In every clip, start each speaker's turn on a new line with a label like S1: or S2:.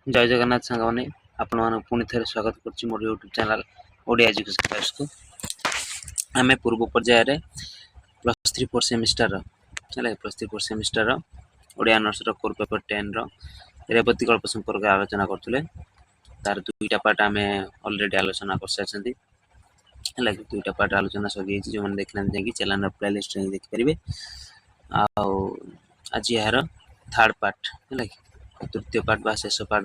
S1: जय जगन्नाथ सांगने आपण पुणी थे स्वागत कर मोर YouTube channel Odia education class को आम पूर्व पर्यायर plus 3 four semester plus 3 four semester Odia honours core paper 10 Revati गल्प संपर्क आलोचना करते तार दुईटा पार्ट आम अलरेडी आलोचना कर सारी दुईटा पार्ट आलोचना सरी जो मैंने देखना जाकि चैनल प्लेलिस्ट देखिपारे आज यार थर्ड पार्ट है तृतीय पार्ट बा शेष पार्ट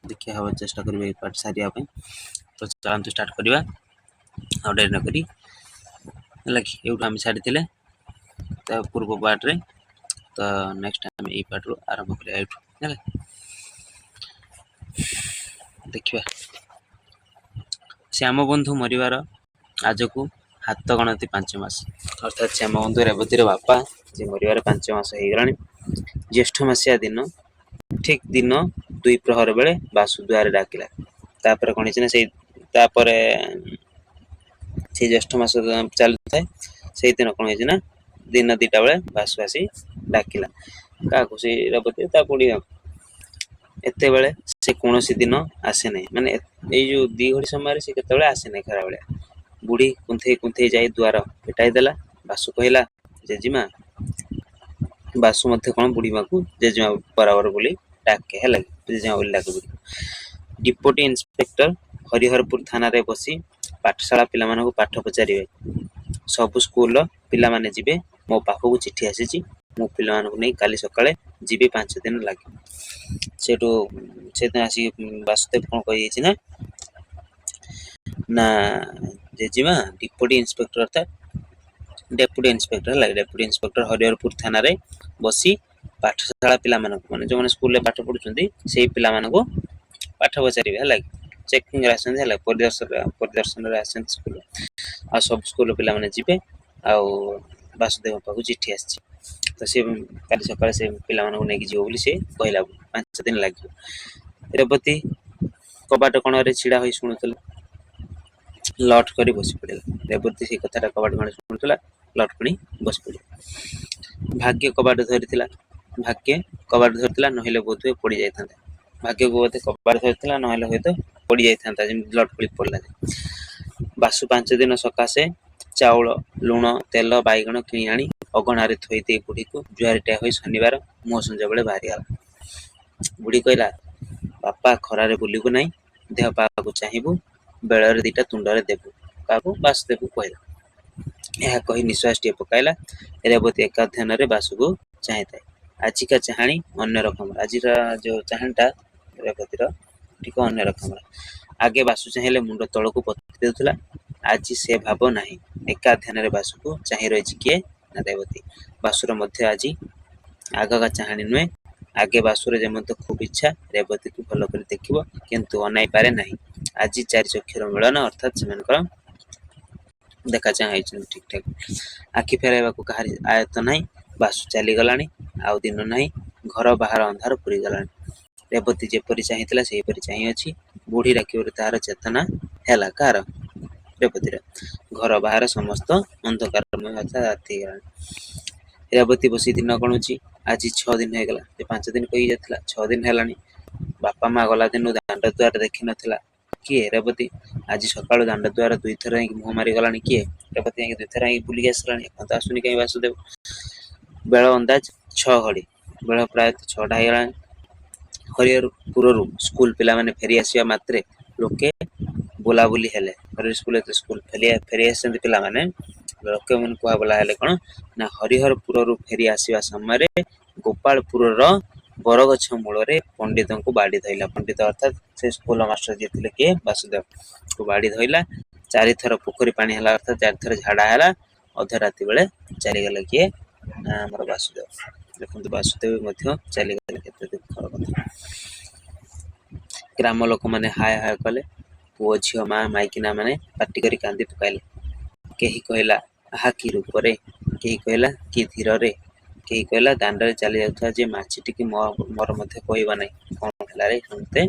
S1: देखा हम चेष्टा करें पार्ट सारे तो चलते स्टार्ट करवा आ डेरी नक यूँ आम छाड़ी पूर्व पार्ट रे तो नेक्स्ट आम ये पार्ट रू आरंभ करा देखा श्याम बंधु मरवार आज को हाथ गणति 5 मास अर्थात श्याम बंधु रेवतीर बापा जे मरवार 5 मास हो गला ज्येष्ठ मसीहा दिन ठीक दिन 2 प्रहर बेले बासु द्वार डाकिला तापर कौन से ज्येष्ठ मास चलू थाए से दिन कौन है दिन 2टा बेले बासु आसी डाकिला क्या रेवती पुणी एत बेले से कौन दिन आसे ना माने जो 2 घड़ी समय से केत आसे ना खरा बेले बुढ़ी कुंथई कुंथई जाई द्वार पेटाई देला बासु कहला जेजिमा बासु मध्य कौन बुढ़ी माँ को जेजिमा बराबर बोली डाके है जेजिमा बोली डाके बुढ़ी डिप्टी इन्स्पेक्टर हरिहरपुर थाना रे बसी पाठशाला पिला मानक पाठ पचारे सब स्कूल पिला माने जिबे मो पाखक चिठी आसी मो पिला मानक नहीं काली सकाळे जिबे 5 दिन लगे सेठू से आसी वासुदेव कौन कही ना ना जेजिमा डिप्टी इन्स्पेक्टर अर्थात डेप्यूटी इन्स्पेक्टर हरिहरपुर थाना रे बसी पाठशाला पिला मानक माने जो माने स्कूल रे पाठ पढुचंदी सेही पिला मानक पाठ पचारे है चेकिंग आसन है परिदर्शन रे आसन स्कूल आ सब स्कूल पिला माने जिबे आ वासुदेव पाखु चिठी आसी तो से काली सकाळे से पिला मानक नेकी जीव बोली से कहला 5 दिन लागियो रेवती कबाट कोण रे छिड़ा होई सुनुतला लट करी बसी पड़े रेवती से कथा कबाट कोण सुनुतला लट करी बसी पड़े भाग्य कबाट धरिथिला भाग्य कबाट धरिथिला नहिले बोधे पड़ी जायथा भाग्य को बोधे कबाट धरिथिला नहिले होय तो पड़ी जायथा जे लट करी पड़ला बासु 5 दिन सकासे चाउल लुण तेल बैगण किणी आनी अगणारे थोई दे बुढ़ी को जुआरीटा हो शनिवार मुह संजा बेले बाहरी गला बुढ़ी कहला बापा खरारे बुलू ना देह पाक चाहबू बेलर 2टा तुंडरे देबू क्या बासुदेव कहला यह कही निश्वास टे पकाइला रेवती एका ध्यान रे बासु को चाहे था आज का चाहाणी अन्य रकम आज जो चाहाणीटा रेवतीर ठीक अन्य रकम आगे बासु चाहे मुंड तल को पति देउथला आज से भाव नहीं एका ध्यान रे बासु को चाहे रही किए ना रेवती बासुर मध्य आज आग का चाहाणी नुहे आगे बासुर जमत खूब इच्छा रेवती को भल कर देखिबो किंतु अनाई पारे नहीं आज 4 चक्षुर मिलन अर्थात से देखा चाहे ठीक ठाक आखि फेराइबा को कहार आयत नहीं बासु चली गलानी आउ दिन नहीं घर बाहर अंधार पूरी गलानी रेवती जेपरी चाहिथिला सेहीपरी चाहि अछि बुढ़ी राखिबरे तार चेतना हैला कार रेवतीर घर बाहर समस्त अंधकारमय अर्थात राति गलानी रेवती बसी दिन गणुची आज 6 दिन हो गला 5 दिन कही जाता 6 दिन है बापा माँ गला दिन दांड द्वार देखी नाला किए रेवती आज सकाल दांड द्वार 2 थर मुह मारी गला किए रेवती 2 थर बुलिक आसला तो आसुनी कहीं वासुदेव बेल अंदाज 6 घड़ी बेल प्राय 6टा हो गला हरिहरपुर स्कूल पिला माने फेरी आसिया मात्रे लोके बोला बोली हेले स्कूल फेरी आसते पिला माने लोके मन कुआ बोला हेले कौन ना हरिहरपुर फेरी आसिया समय गोपालपुर बरगछ मूल पंडित को बाड़ी धरला पंडित अर्थात से स्कूल मास्टर जी थे किए वासुदेव को बाड़ी धरला 4 थर पोखरी पानी है अर्थात 4 थर झाड़ा है अध राति बेले चलीगला किए आमर वासुदेव देखते वासुदेव चलीगले केते दुखर कथा ग्राम लोक मैंने हाय हाय कले पुओ झील माँ माइकिना मैंने पाटी करी कांदी पकाइले कही कहला आहा कि रूपरे कही कहला कि धीरे कही कहला दांडे चली जाता जे माछी टी मोर मध्य कहवा ना कौन है रे समस्ते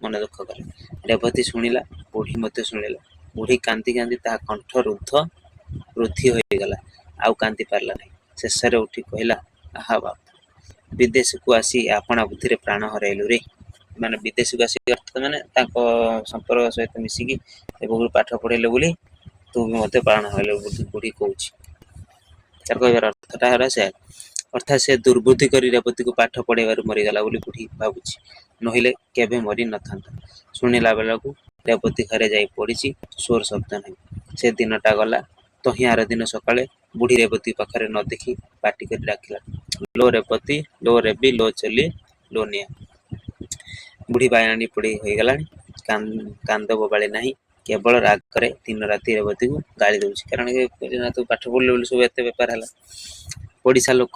S1: मन दुख कले रेवती शुणिला बुढ़ी मध्य शुणिला बुढ़ी कांदी कांदी ता कंठ रुद्धि होगला आउ कांदी पारला नहीं शेष उठी कहला आहा बाप विदेश को आसी आपणा बुद्धि प्राण हरैलु रे ମାନେ ବିଦେଶକୁ ଆସିକି ଅର୍ଥାତ ମାନେ ତାଙ୍କ ସମ୍ପର୍କ ସହିତ ମିଶିକି ବହୁତ ପାଠ ପଢେଇଲେ ବୋଲି ତୁ ବି ମତେ ପାଳନ ହେଲେ ବୁଢୀ କହୁଛି। ତାର କହିବାର ଅର୍ଥଟା ହେଲା ସେ ଅର୍ଥାତ ସେ ଦୁର୍ବୁଦ୍ଧି କରି ରେବତୀକୁ ପାଠ ପଢେଇବାରୁ ମରିଗଲା ବୋଲି ବୁଢୀ ଭାବୁଛି, ନହେଲେ କେବେ ମରି ନଥାନ୍ତା। ଶୁଣିଲା ବେଳକୁ ରେବତୀ ଘରେ ଯାଇ ପଡିଛି, ସ୍ୱର ଶବ୍ଦ ନାହିଁ। ସେ ଦିନଟା ଗଲା। ତହିଁ ଆର ଦିନ ସକାଳେ ବୁଢୀ ରେବତୀ ପାଖରେ ନ ଦେଖି ପାଟି କରି ଡାକିଲା, ଲୋ ରେବତୀ, ଲୋ ରେବି, ଲୋ ଚଲି, ଲୋ ନିଆ। ବୁଢୀ ବାୟାଣୀ ପୋଡି ହୋଇଗଲାଣି, କାନ୍ଦ ବୋବାଳି ନାହିଁ, କେବଳ ରାଗରେ ଦିନ ରାତି ରେବତୀକୁ ଗାଳି ଦଉଛି। କାରଣ ତୁ ପାଠ ପଢିଲୁ ବୋଲି ସବୁ ଏତେ ବେପାର ହେଲା। ପଡିଶା ଲୋକ,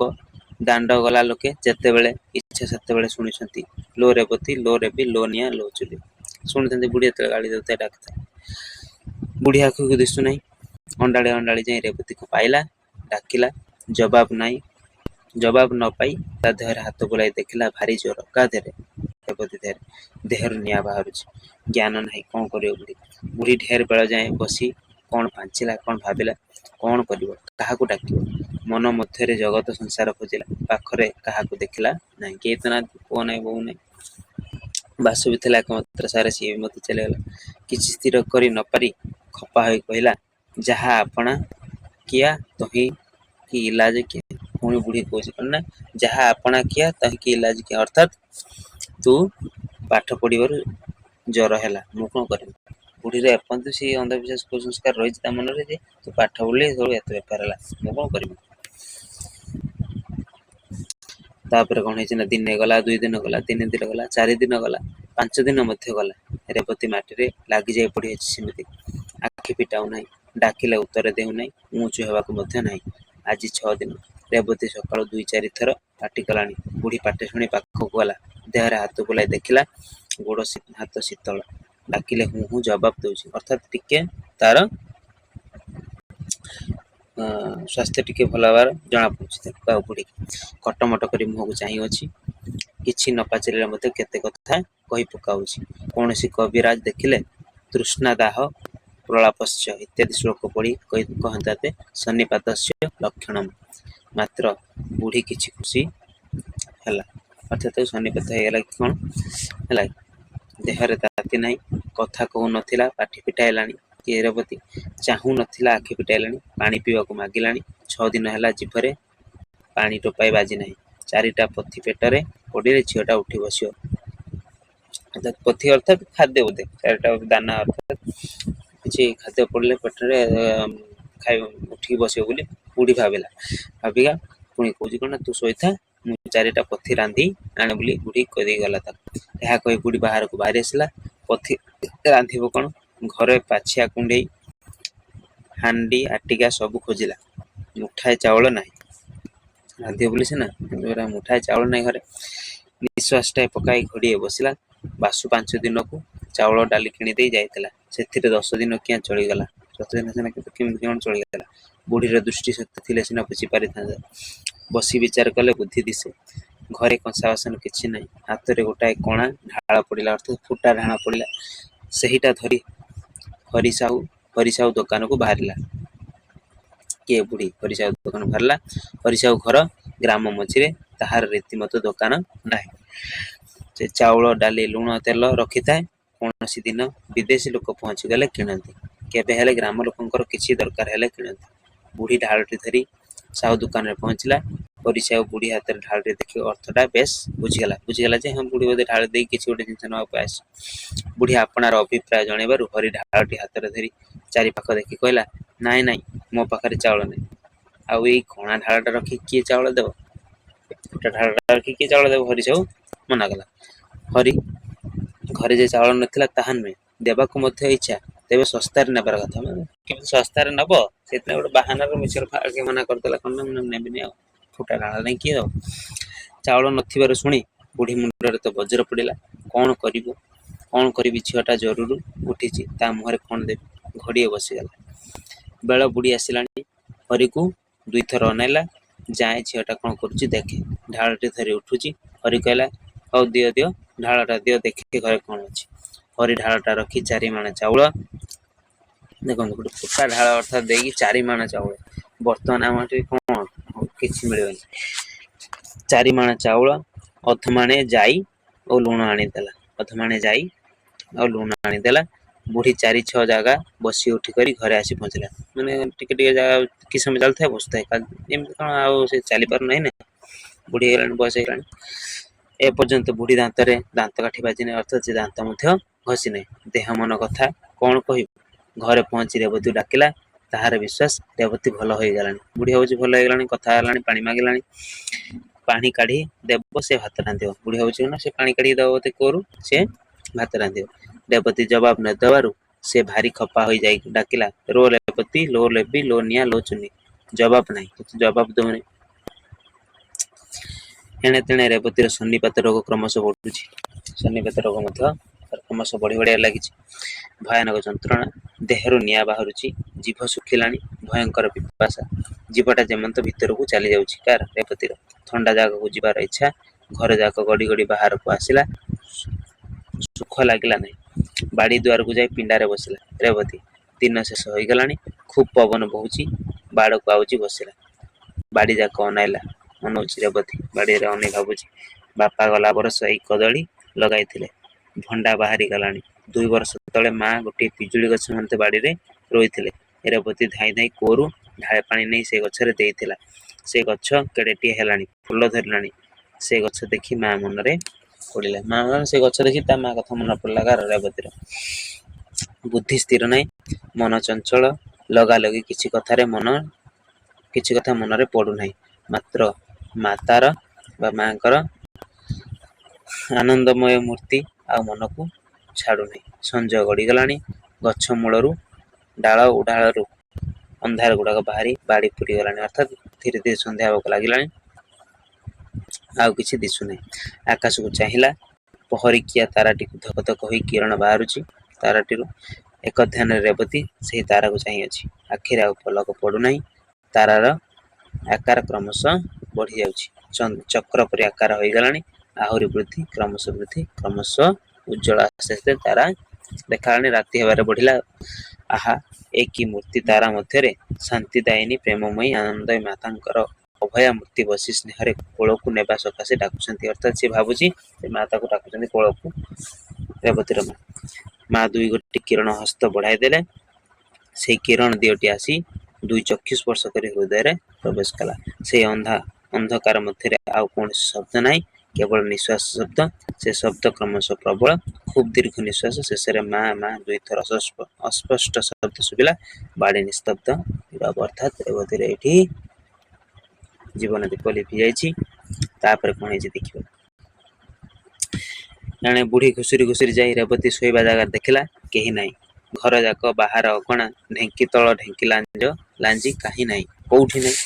S1: ଦାଣ୍ଡ ଗଲା ଲୋକେ ଯେତେବେଳେ ଇଚ୍ଛା ସେତେବେଳେ ଶୁଣିଛନ୍ତି, ଲୋ ରେବତୀ, ଲୋ ରେବି, ଲୋ ନିଆଁ, ଲୋ ଚୁଲି। ଶୁଣିଛନ୍ତି ବୁଢୀ ଯେତେବେଳେ ଗାଳି ଦେଉଥାଏ, ଡାକୁଥାଏ। ବୁଢୀ ଆଖିକୁ ଦିଶୁନାହିଁ। ଅଣ୍ଡାଳି ଅଣ୍ଡାଳି ଯାଇ ରେବତୀକୁ ପାଇଲା, ଡାକିଲା, ଜବାବ ନାହିଁ। ଜବାବ ନ ପାଇ ତା ଦେହରେ ହାତ ବୁଲାଇ ଦେଖିଲା, ଭାରି ଜ୍ୱର। କାହା ଦେହରେ? ରେବତୀ ଦେହରେ। ଦେହରୁ ନିଆଁ ବାହାରୁଛି। ଜ୍ଞାନ ନାହିଁ, କଣ କରିବ ବୁଢୀ? ବୁଢୀ ଢେର ବେଳ ଯାଏ ବସି କଣ ପାଞ୍ଚିଲା, କଣ ଭାବିଲା। କଣ କରିବ, କାହାକୁ ଡାକିବ? ମନ ମଧ୍ୟରେ ଜଗତ ସଂସାର ଖୋଜିଲା, ପାଖରେ କାହାକୁ ଦେଖିଲା ନାହିଁ। କେହି ତ ନାହାନ୍ତି, ପୁଅ ନାହିଁ, ବୋହୂ ନାହିଁ। ବାସୁ ବି ଥିଲା ଏକମାତ୍ର ସାହାରା, ସିଏ ବି ମତେ ଚାଲିଗଲା। କିଛି ସ୍ଥିର କରି ନ ପାରି ଖପା ହୋଇ କହିଲା, ଯାହା ଆପଣା କିଆ ତହିଁ କି ଇଲାଜ କିଆ। ପୁଣି ବୁଢୀ କହୁଛି କଣ ନା, ଯାହା ଆପଣା କିଆ ତହିଁ କି ଇଲାଜ କିଆ। ଅର୍ଥାତ ତୁ ପାଠ ପଢିବାରୁ ଜ୍ୱର ହେଲା, ମୁଁ କଣ କରିବି? ବୁଢୀର ଏପର୍ଯ୍ୟନ୍ତ ସେ ଅନ୍ଧବିଶ୍ୱାସ କୁସଂସ୍କାର ରହିଛି ତା ମନରେ ଯେ ତୁ ପାଠ ପଢିଲେ ସବୁ ଏତେ ବେପାର ହେଲା, ମୁଁ କଣ କରିବି? ତାପରେ କଣ ହେଇଛି ନା, ଦିନେ ଗଲା, 2 ଦିନ ଗଲା, 3 ଦିନ ଗଲା, 4 ଦିନ ଗଲା, 5 ଦିନ ମଧ୍ୟ ଗଲା। ରେବତୀ ମାଟିରେ ଲାଗି ଯାଇ ପଡିଅଛି ସେମିତି। ଆଖି ଫିଟାଉ ନାହିଁ, ଡାକିଲେ ଉତ୍ତର ଦେଉନାହିଁ, ଉଁଚୁ ହେବାକୁ ମଧ୍ୟ ନାହିଁ। ଆଜି 6 ଦିନ। ରେବତୀ ସକାଳୁ 2-4 ଥର ପାଟି କଲାଣି। ବୁଢୀ ପାଟି ଶୁଣି ପାଖକୁ ଗଲା, ଦେହରେ ହାତ ବୁଲାଇ ଦେଖିଲା, ଗୋଡ ହାତ ଶୀତଳ। ଡାକିଲେ ହୁଁ ହୁଁ ଜବାବ ଦଉଛି। ଅର୍ଥାତ ଟିକେ ତାର ସ୍ୱାସ୍ଥ୍ୟ ଟିକେ ଭଲ ହେବାର ଜଣା ପଡୁଛି ତାକୁ ଆଉ ବୁଢୀ। କଟମଟ କରି ମୁହଁକୁ ଚାହିଁ ଅଛି। କିଛି ନ ପାଚିଲେ ମଧ୍ୟ କେତେ କଥା କହି ପକାଉଛି। କୌଣସି କବିରାଜ ଦେଖିଲେ ତୃଷ୍ଣା ଦାହ ପ୍ରଳାପସ୍ୟ ଇତ୍ୟାଦି ଶ୍ଲୋକ ପଢି କହନ୍ତା ତେ ସନ୍ନିପାତସ୍ୟ ଲକ୍ଷଣମ୍। ମାତ୍ର ବୁଢୀ କିଛି ଖୁସି ହେଲା। ଅର୍ଥାତ ସନ୍ନିପାତ ହେଇଗଲା କି କଣ ହେଲା। ଦେହରେ ତାତି ନାହିଁ, କଥା କହୁନଥିଲା, ପାଟି ଫିଟାଇଲାଣି। କି ରେବତୀ ଚାହୁଁ ନଥିଲା, ଆଖି ଫିଟାଇଲାଣି, ପାଣି ପିଇବାକୁ ମାଗିଲାଣି। 6 ଦିନ ହେଲା ଜିଭରେ ପାଣି ଟୋପାଏ ବାଜି ନାହିଁ। 4ଟା ପଥି ପେଟରେ ପଡିଲେ ଝିଅଟା ଉଠି ବସିବ। ଅର୍ଥାତ ପଥି ଅର୍ଥାତ ଖାଦ୍ୟ ବୋଧେ, 4ଟା ଦାନା ଅର୍ଥାତ କିଛି ଖାଦ୍ୟ ପଡିଲେ ପେଟରେ ଖାଇ ଉଠିକି ବସିବ ବୋଲି ବୁଢୀ ଭାବିକା ପୁଣି କହୁଛି କଣ ନା, ତୁ ଶୋଇଥା, ମୁଁ 4ଟା ପଥି ରାନ୍ଧି ଆଣେ ବୋଲି ବୁଢୀ କହିଦେଇ ଗଲା ତାକୁ। ଏହା କହି ବୁଢୀ ବାହାରକୁ ବାହାରି ଆସିଲା। ପଥି ରାନ୍ଧିବ କଣ? ଘରେ ପାଛିଆ କୁଣ୍ଡେଇ, ହାଣ୍ଡି ଆଟିକା ସବୁ ଖୋଜିଲା, ମୁଠାଏ ଚାଉଳ ନାହିଁ। ରାନ୍ଧିବ ବୋଲି ସିନା, ମୁଠାଏ ଚାଉଳ ନାହିଁ ଘରେ। ନିଶ୍ୱାସଟାଏ ପକାଇ ଘଡ଼ିଏ ବସିଲା। ବାସୁ 5 ଦିନକୁ ଚାଉଳ ଡାଲି କିଣି ଦେଇ ଯାଇଥିଲା, ସେଥିରେ 10 ଦିନ କିଆଁ ଚଳିଗଲା। 10 ଦିନ ସିନା କେମିତି କଣ ଚଳିଗଲା। ବୁଢୀର ଦୃଷ୍ଟି ଶକ୍ତି ଥିଲେ ସିନା ବୁଝି ପାରିଥାନ୍ତା। ବସି ବିଚାର କଲେ ବୁଦ୍ଧି ଦିଶେ। ଘରେ କଂସା ବାସନ କିଛି ନାହିଁ। ହାତରେ ଗୋଟାଏ କଣା ଢାଳ ପଡିଲା, ଅର୍ଥାତ ଫୁଟା ଢାଳ ପଡିଲା। ସେହିଟା ଧରି ହରିସାହୁ ଦୋକାନକୁ ବାହାରିଲା। କିଏ? ବୁଢୀ ହରିସାହୁ ଦୋକାନ ବାହାରିଲା। ହରିସାହୁ ଘର ଗ୍ରାମ ମଝିରେ, ତାହାର ରୀତିମତ ଦୋକାନ ନାହିଁ। ସେ ଚାଉଳ ଡାଲି ଲୁଣ ତେଲ ରଖିଥାଏ। କୌଣସି ଦିନ ବିଦେଶୀ ଲୋକ ପହଞ୍ଚିଗଲେ କିଣନ୍ତି, କେବେ ହେଲେ ଗ୍ରାମ ଲୋକଙ୍କର କିଛି ଦରକାର ହେଲେ କିଣନ୍ତି। ବୁଢୀ ଢାଳଟି ଧରି ସାହୁ ଦୋକାନରେ ପହଞ୍ଚିଲା। ହରିସାହୁ ବୁଢୀ ହାତରେ ଢାଳଟି ଦେଖି ଅର୍ଥଟା ବେଶ ବୁଝିଗଲା ଯେ ହଁ ବୁଢୀ ବୋଧେ ଢାଳ ଦେଇ କିଛି ଗୋଟେ ଜିନିଷ ନେବାକୁ ଆସିଛି। ବୁଢୀ ଆପଣାର ଅଭିପ୍ରାୟ ଜଣେଇବାରୁ ହରି ଢାଳଟି ହାତରେ ଧରି ଚାରିପାଖ ଦେଖି କହିଲା, ନାଇଁ ନାଇଁ, ମୋ ପାଖରେ ଚାଉଳ ନାହିଁ। ଆଉ ଏଇ କଣା ଢାଳଟା ରଖି କିଏ ଚାଉଳ ଦେବ? ଫୁଟା ଢାଳଟା ରଖି କିଏ ଚାଉଳ ଦେବ? ହରିସାହୁ ମନା କଲା। ହରି ଘରେ ଯେ ଚାଉଳ ନଥିଲା ତାହା ନୁହେଁ, ଦେବାକୁ ମଧ୍ୟ ଇଚ୍ଛା, ତେବେ ଶସ୍ତାରେ ନେବାର କଥା। କେମିତି ଶସ୍ତାରେ ନବ, ସେଥିପାଇଁ ଗୋଟେ ବାହାନାର ମିଛରେ ମନା କରିଦେଲା, କଣ ନା ମୁଁ ନେବିନି ଆଉ, ଫୁଟା ଢାଳ ନେଇ କିଏ ଦବ? ଚାଉଳ ନଥିବାରୁ ଶୁଣି ବୁଢୀ ମୁଣ୍ଡରେ ତ ବଜ୍ର ପଡିଲା। କଣ କରିବି, ଝିଅଟା ଜରୁରୁ ଉଠିଛି, ତା ମୁହଁରେ କଣ ଦେବି? ଘଡ଼ିଏ ବସିଗଲା। ବେଳ ବୁଢୀ ଆସିଲାଣି। ହରିକୁ 2 ଥର ଅନେଇଲା। ଯାଏ ଝିଅଟା କଣ କରୁଛି ଦେଖେ। ଢାଳଟି ଧରି ଉଠୁଛି। ହରି କହିଲା, ହଉ ଦିଅ ଢାଳଟା ଦିଅ, ଦେଖେ ଘରେ କଣ ଅଛି। ହରି ଢାଳଟା ରଖି 4 ମାଣ ଚାଉଳ, ଦେଖନ୍ତୁ ଗୋଟେ ଫୁଟା ଢାଳ ଅର୍ଥାତ ଦେଇକି 4 ମାଣ ଚାଉଳ। ବର୍ତ୍ତମାନ ଆମ ଏଠି କଣ କିଛି ମିଳିବନି। 4 ମାଣ ଚାଉଳ, ଅଧମାଣେ ଜାଇ ଓ ଲୁଣ ଆଣିଦେଲା। ଅଧମାଣେ ଯାଇ ଆଉ ଲୁଣ ଆଣିଦେଲା। ବୁଢୀ 4-6 ଜାଗା ବସି ଉଠି କରି ଘରେ ଆସି ପହଞ୍ଚିଲା। ମାନେ ଟିକେ ଟିକେ ଜାଗା କିଛି ସମୟ ଚାଲିଥାଏ ବସୁଥାଏ, ଏମିତି କଣ ଆଉ ସେ ଚାଲି ପାରୁନାହିଁ ନା, ବୁଢୀ ହେଇଗଲାଣି, ବୟସ ହେଇଗଲାଣି। ଏପର୍ଯ୍ୟନ୍ତ ବୁଢୀ ଦାନ୍ତରେ ଦାନ୍ତ କାଠି ବାଜିନାହିଁ, ଅର୍ଥାତ୍ ସେ ଦାନ୍ତ ମଧ୍ୟ ଘଷି ନାହିଁ। ଦେହ ମନ କଥା କଣ କହିବୁ। ଘରେ ପହଞ୍ଚି ରେବତୀ ଡାକିଲା, ତାହାର ବିଶ୍ୱାସ ରେବତୀ ଭଲ ହେଇଗଲାଣି। ବୁଢୀ ଭାବୁଛି ଭଲ ହେଇଗଲାଣି, କଥା ହେଲାଣି, ପାଣି ମାଗିଲାଣି, ପାଣି କାଢି ଦେବ ସେ ଭାତ ରାନ୍ଧିବ। ବୁଢୀ ଭାବୁଛି ନା ସେ ପାଣି କାଢି ଦବ କୂଅରୁ, ସେ ଭାତ ରାନ୍ଧିବ। ରେବତୀ ଜବାବ ନ ଦେବାରୁ ସେ ଭାରି ଖପା ହୋଇ ଯାଇ ଡାକିଲା, ରୋ ରେବତୀ, ଲୋ ଲେବି, ଲୋ ନିଆଁ, ଲୋ ଚୁନି। ଜବାବ ନାହିଁ, କିଛି ଜବାବ ଦଉନି। ଏଣେ ତେଣେ ରେବତୀର ସନ୍ନିପାତ ରୋଗ କ୍ରମଶଃ ବଢୁଛି। ସନ୍ନିପାତ ରୋଗ ମଧ୍ୟ କ୍ରମଶଃ ବଢିବାରେ ଲାଗିଛି। ଭୟାନକ ଯନ୍ତ୍ରଣା, ଦେହରୁ ନିଆଁ ବାହାରୁଛି, ଜିଭ ଶୁଖିଲାଣି, ଭୟଙ୍କର ପିପାସା। ଜିଭଟା ଯେମନ୍ତ ଭିତରକୁ ଚାଲି ଯାଉଛି। କାର? ରେବତୀର। ଥଣ୍ଡା ଜାଗାକୁ ଯିବାର ଇଚ୍ଛା। ଘର ଯାକ ଗଡି ଗଡି ବାହାରକୁ ଆସିଲା। ସୁଖ ଲାଗିଲା ନାହିଁ। ବାଡି ଦୁଆରକୁ ଯାଇ ପିଣ୍ଡାରେ ବସିଲା ରେବତୀ। ଦିନ ଶେଷ ହୋଇଗଲାଣି, ଖୁବ୍ ପବନ ବହୁଛି, ବାଡକୁ ଆଉଜି ବସିଲା। ବାଡି ଯାକ ଅନଉଛି ରେବତୀ। ବାଡିରେ ଅନେଇ ଭାବୁଛି, ବାପା ଗଲା ବରଷ ଏଇ କଦଳୀ ଲଗାଇଥିଲେ, ଭଣ୍ଡା ବାହାରି ଗଲାଣି। 2 ବର୍ଷ ତଳେ ମା ଗୋଟିଏ ପିଜୁଳି ଗଛ ମନ୍ତେ ବାଡିରେ ରୋଇଥିଲେ। ରେବତୀ ଧାଇଁ ଧାଇଁ କୂଅରୁ ଢାଳେ ପାଣି ନେଇ ସେ ଗଛରେ ଦେଇଥିଲା। ସେ ଗଛ କେଡେଟିଏ ହେଲାଣି, ଫୁଲ ଧରିଲାଣି। ସେ ଗଛ ଦେଖି ମା ମନରେ ପଡିଲା। ମା ସେ ଗଛ ଦେଖି ତା ମା କଥା ମନେ ପଡିଲା। କାର? ରେବତୀର। ବୁଦ୍ଧି ସ୍ଥିର ନାହିଁ, ମନ ଚଞ୍ଚଳ, ଲଗାଲଗି କିଛି କଥା ମନରେ ପଡୁନାହିଁ। ମାତ୍ର ମାତାର ବା ମାଙ୍କର ଆନନ୍ଦମୟ ମୂର୍ତ୍ତି ଆଉ ମନକୁ ଛାଡୁନାହିଁ। ସଞ୍ଜ ଗଡିଗଲାଣି, ଗଛ ମୂଳରୁ, ଡାଳ ଉଡାଳରୁ ଅନ୍ଧାର ଗୁଡାକ ବାହାରି ବାଡି ପୁରି ଗଲାଣି, ଅର୍ଥାତ୍ ଧୀରେ ଧୀରେ ସନ୍ଧ୍ୟା ହେବାକୁ ଲାଗିଲାଣି। ଆଉ କିଛି ଦିଶୁନାହିଁ। ଆକାଶକୁ ଚାହିଁଲା, ପହରିକିଆ ତାରାଟିକୁ ଧକ ଧକ ହୋଇ କିରଣ ବାହାରୁଛି ତାରାଟିରୁ। ଏକ ଧ୍ୟାନରେ ରେବତୀ ସେହି ତାରାକୁ ଚାହିଁଅଛି। ଆଖିରେ ଆଉ ପଲକ ପଡୁନାହିଁ। ତାରାର ଆକାର କ୍ରମଶଃ ବଢି ଯାଉଛି, ଚକ୍ର ପରି ଆକାର ହୋଇଗଲାଣି। ଆହୁରି ବୃଦ୍ଧି, କ୍ରମଶଃ ଉଜ୍ଜଳ। ଆସ୍ତେ ଆସ୍ତେ ତାରା ଦେଖାଗଲାଣି, ରାତି ହେବାରେ ବଢିଲା। ଆହା, ଏ କି ମୂର୍ତ୍ତି! ତାରା ମଧ୍ୟରେ ଶାନ୍ତିଦାୟିନୀ, ପ୍ରେମମୟୀ, ଆନନ୍ଦମୟୀ ମାତାଙ୍କର ଅଭୟା ମୂର୍ତ୍ତି ବସି ସ୍ନେହରେ କୋଳକୁ ନେବା ସକାଶେ ଡାକୁଛନ୍ତି। ଅର୍ଥାତ୍ ସେ ଭାବୁଛି ସେ ମା ତାକୁ ଡାକୁଛନ୍ତି କୋଳକୁ। ରେବତୀର ମା 2 ଗୋଟି କିରଣ ହସ୍ତ ବଢାଇ ଦେଲେ। ସେଇ କିରଣ ଦିଓଟି ଆସି 2 ଚକ୍ଷୁ ସ୍ପର୍ଶ କରି ହୃଦୟରେ ପ୍ରବେଶ କଲା। ସେଇ ଅନ୍ଧକାର ମଧ୍ୟରେ ଆଉ କୌଣସି ଶବ୍ଦ ନାହିଁ, କେବଳ ନିଶ୍ୱାସ ଶବ୍ଦ। ସେ ଶବ୍ଦ କ୍ରମଶଃ ପ୍ରବଳ, ଖୁବ୍ ଦୀର୍ଘ ନିଶ୍ୱାସ। ଶେଷରେ ମା ମା 2 ଥର ଅସ୍ପଷ୍ଟ ଶବ୍ଦ ଶୁଭିଲା। ବାଡି ନିସ୍ତବ୍ଧ, ନୀରବ। ଅର୍ଥାତ୍ ରେବତୀର ଏଇଠି ଜୀବନ ଦୀପ ଲିଭି ଯାଇଛି। ତାପରେ କଣ ହେଇଛି ଦେଖିବା। ଜଣେ ବୁଢୀ ଘୁଷୁରି ଘୁଷୁରି ଯାଇ ରେବତୀ ଶୋଇବା ଜାଗାରେ ଦେଖିଲା, କେହି ନାହିଁ। ଘର ଯାକ, ବାହାର, ଅଗଣା, ଢେଙ୍କି ତଳ, ଢେଙ୍କି ଲାଞ୍ଜି କାହିଁ ନାହିଁ, କୋଉଠି ନାହିଁ।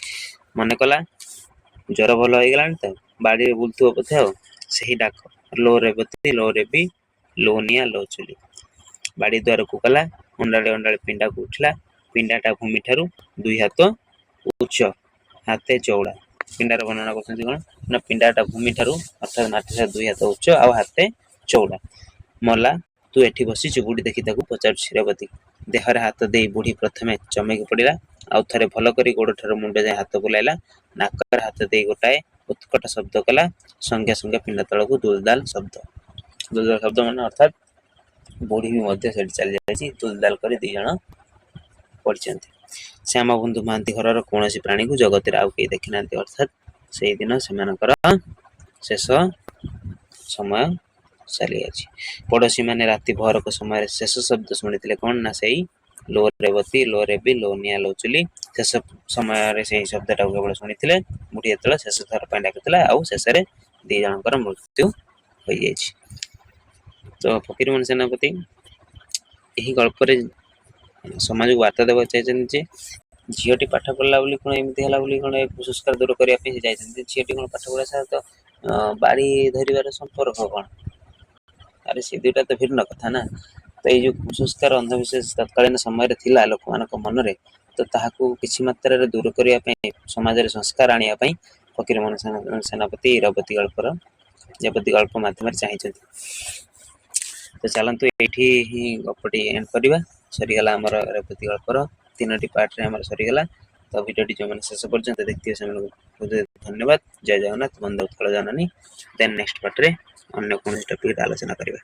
S1: ମନେ କଲା ଜ୍ୱର ଭଲ ହେଇଗଲାଣି ତ, ବାଡିରେ ବୁଲୁଥିବ ବୋଧେ ଆଉ। ସେହି ଡାକ, ଲୋ ରେବତୀ, ଲୋ ରେବି, ଲୋ ନିଆଁ, ଲୋ ଚୁଲି। ବାଡି ଦୁଆରକୁ ଗଲା, ଅଣ୍ଡାଳି ଅଣ୍ଡାଳି ପିଣ୍ଡାକୁ ଉଠିଲା। ପିଣ୍ଡାଟା ଭୂମି ଠାରୁ 2 ହାତ ଉଚ୍ଚ, ହାତେ ଚଉଡା। ପିଣ୍ଡାର ବର୍ଣ୍ଣନା କରୁଛନ୍ତି କଣ ନା, ପିଣ୍ଡାଟା ଭୂମି ଠାରୁ ଅର୍ଥାତ୍ ମାଟି ଠାରୁ 2 ହାତ ଉଚ୍ଚ ଆଉ ହାତେ ଚଉଡା। ମଲା, ତୁ ଏଠି ବସିଛୁ? ବୁଢୀ ଦେଖି ତାକୁ ପଚାରୁଛି ରେବତୀ। ଦେହରେ ହାତ ଦେଇ ବୁଢୀ ପ୍ରଥମେ ଚମକି ପଡିଲା, ଆଉ ଥରେ ଭଲ କରି ଗୋଡ ଠାରୁ ମୁଣ୍ଡ ଯାଏ ହାତ ବୁଲାଇଲା। ନାକରେ ହାତ ଦେଇ ଗୋଟାଏ ଉତ୍କଟ ଶବ୍ଦ କଲା। ସଙ୍ଗେ ସଙ୍ଗେ ପିଣ୍ଡା ତଳକୁ ଦୁଲଦାଲ ଶବ୍ଦ। ଦୁଲଦାଲ ଶବ୍ଦ ମାନେ ଅର୍ଥାତ୍ ବୁଢୀ ବି ମଧ୍ୟ ସେଠି ଚାଲି ଯାଇଛି। ଦୁଲଦାଲ କରି 2 ଜଣ ପଡିଛନ୍ତି। ଶ୍ୟାମବନ୍ଧୁ ମହାନ୍ତି ଘରର କୌଣସି ପ୍ରାଣୀକୁ ଜଗତରେ ଆଉ କେହି ଦେଖିନାହାନ୍ତି। ଅର୍ଥାତ୍ ସେଇଦିନ ସେମାନଙ୍କର ଶେଷ ସମୟ ଚାଲିଯାଇଛି। ପଡୋଶୀ ମାନେ ରାତି ଭରକ ସମୟରେ ଶେଷ ଶବ୍ଦ ଶୁଣିଥିଲେ କଣ ନା, ସେଇ ଲୋ ରେବତୀ, ଲୋ ରେବି, ଲୋ ନିଆଁ, ଲୋ ଚୁଲି। ଶେଷ ସମୟରେ ସେଇ ଶବ୍ଦଟାକୁ କେବଳ ଶୁଣିଥିଲେ। ବୁଢୀ ଯେତେବେଳେ ଶେଷ ଥର ପାଇଁ ଡାକିଥିଲା, ଆଉ ଶେଷରେ 2 ଜଣଙ୍କର ମୃତ୍ୟୁ ହୋଇଯାଇଛି। ତ ଫକୀରମୋହନ ସେନାପତି ଏହି ଗଳ୍ପରେ ସମାଜକୁ ବାର୍ତ୍ତା ଦେବାକୁ ଚାହିଁଛନ୍ତି ଯେ, ଝିଅଟି ପାଠ ପଢିଲା ବୋଲି କଣ, ଏମିତି ହେଲା ବୋଲି କଣ କୁସଂସ୍କାର ଦୂର କରିବା ପାଇଁ ସେ ଯାଇଛନ୍ତି। ଝିଅଟି କଣ ପାଠ ପଢିବା ସହିତ ବାଡି ଧରିବାର ସମ୍ପର୍କ କଣ? ଆରେ ସେ 2ଟା ତ ଭିନ୍ନ କଥା ନା। ତ ଏଇ ଯୋଉ କୁସଂସ୍କାର, ଅନ୍ଧବିଶ୍ୱାସ ତତ୍କାଳୀନ ସମୟରେ ଥିଲା ଲୋକମାନଙ୍କ ମନରେ, ତ ତାହାକୁ କିଛି ମାତ୍ରାରେ ଦୂର କରିବା ପାଇଁ, ସମାଜରେ ସଂସ୍କାର ଆଣିବା ପାଇଁ ଫକୀରମୋହନ ସେନାପତି ରେବତୀ ଗଳ୍ପ ମାଧ୍ୟମରେ ଚାହିଁଛନ୍ତି। ତ ଚାଲନ୍ତୁ ଏଇଠି ହିଁ ଗପଟି ଏଣ୍ଡ କରିବା। ସରିଗଲା ଆମର ରେବତୀ ଗଳ୍ପର 3ଟି ପାର୍ଟରେ ଆମର ସରିଗଲା। ତ ଭିଡ଼ିଓଟି ଯେଉଁମାନେ ଶେଷ ପର୍ଯ୍ୟନ୍ତ ଦେଖିଥିବେ ସେମାନଙ୍କୁ ବହୁତ ଧନ୍ୟବାଦ। ଜୟ ଜଗନ୍ନାଥ, ବନ୍ଦେ ଉତ୍କଳ ଜନନୀ। ଦେନ୍ ନେକ୍ସଟ ପାର୍ଟରେ ଅନ୍ୟ କୌଣସି ଟପିକରେ ଆଲୋଚନା କରିବା।